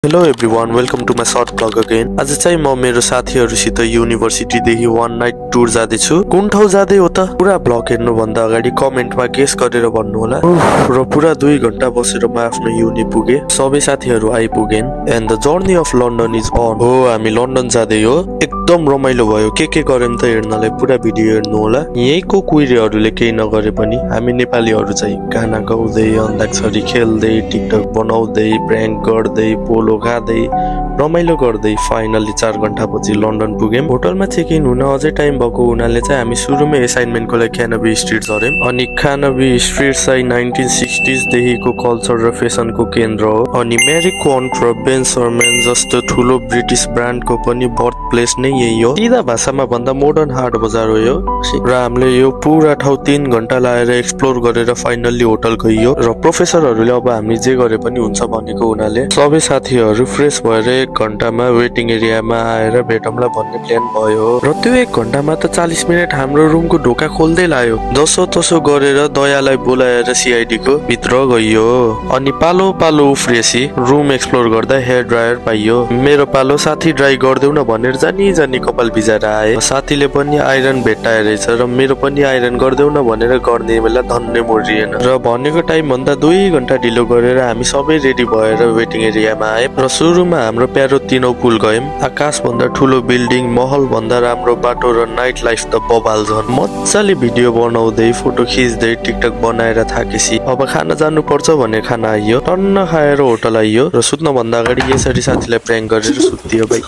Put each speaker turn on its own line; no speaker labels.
Hello everyone, welcome to my short vlog again. आज चाहिँ म मेरो साथीहरुसित युनिभर्सिटी देखि वन नाइट टुर जाँदै छु। कुन ठाउँ जाँदै हो त? पुरा भ्लग हेर्नु भन्दा अगाडि कमेन्टमा गेस गरेर भन्नु होला। र पुरा 2 घण्टा बसेर म आफ्नो युनि पुगे। सबै साथीहरु आइपुगेन and the journey of London is on. हो हामी लन्डन जाँदै हो। एकदम रमाइलो भयो। के गरेम त हेर्नलाई पुरा भिडियो हेर्नु होला। यहीको कुइरेहरुले केही नगरे पनि हामी नेपालीहरु चाहिँ गाना गाउँदै अन्ताक्षरी खेल्दै टिकटक बनाउँदै प्र्याङ्क गर्दै पोलो खाँदै रमाइलो गर्दै फाइनली 4 घण्टा पछि लन्डन पुग्यौं। होटलमा चेक इन हुन अझै टाइम भएको हुनाले चाहिँ हामी सुरुमै असाइनमेन्टको लागि क्यानबी स्ट्रीट झर्यौं। अनि क्यानबी स्ट्रीट चाहिँ 1960s देखिको कल्चर र फेसनको केन्द्र हो। अनि मेरी क्वान्ट र बेन सर्मेन जस्तो ठुलो ब्रिटिश ब्रान्डको पनि बर्थ प्लेस नै यही हो। सीधा भाषामा भन्दा मोडर्न हाट बजार हो यो। र हामीले यो पुरा ठाउँ 3 घण्टा लाएर एक्सप्लोर गरेर फाइनली होटल गइयो। र प्रोफेसरहरुले अब हामी जे गरे पनि हुन्छ भनेको हुनाले सबै साथीहरु फ्रेश भएर 1 घण्टामा वेटिङ एरियामा आएर भेटौँला भन्ने प्लान भयो। र त्यो 1 घण्टामा त 40 मिनेट हाम्रो रुमको ढोका खोल्दै लायो। जसो तसो गरेर दयालाई बोलाएर सीआईडी को भित्र गइयो। अनि पालो पालो उफ्रेसी रुम एक्सप्लोर गर्दा हेयर ड्रायर पाइयो। मेरो पालो साथी ड्राई गर्देऊ न भनेर जानी कपाल भिजाएर आए। साथीले पनि आइरन भेट्टाए रहेछ र मेरो पनि आइरन गर्देऊ न भनेर गर्ने बेला धन्ने मोरिएन। र भनेको टाइम भन्दा 2 घण्टा ढिलो गरेर हामी सबै रेडी भएर वेटिङ एरियामा आए। र सुरुमा हाम्रो प्यारो तिनौ पुल गयौं। आकाश भन्दा ठुलो बिल्डिङ, महल भन्दा राम्रो बाटो र नाइट लाइफ त बबाल झन्। मज्जाले भिडियो बनाउँदै फोटो खिच्दै टिकटक बनाएर थाकेसी अब खाना जानु पर्छ भने खाना आइयो। टन्न खाएर होटल आइयो र सुत्न भन्दा अगाडि यसरी साथीलाई प्र्याङ्क गरेर सुत्दियो भाइ।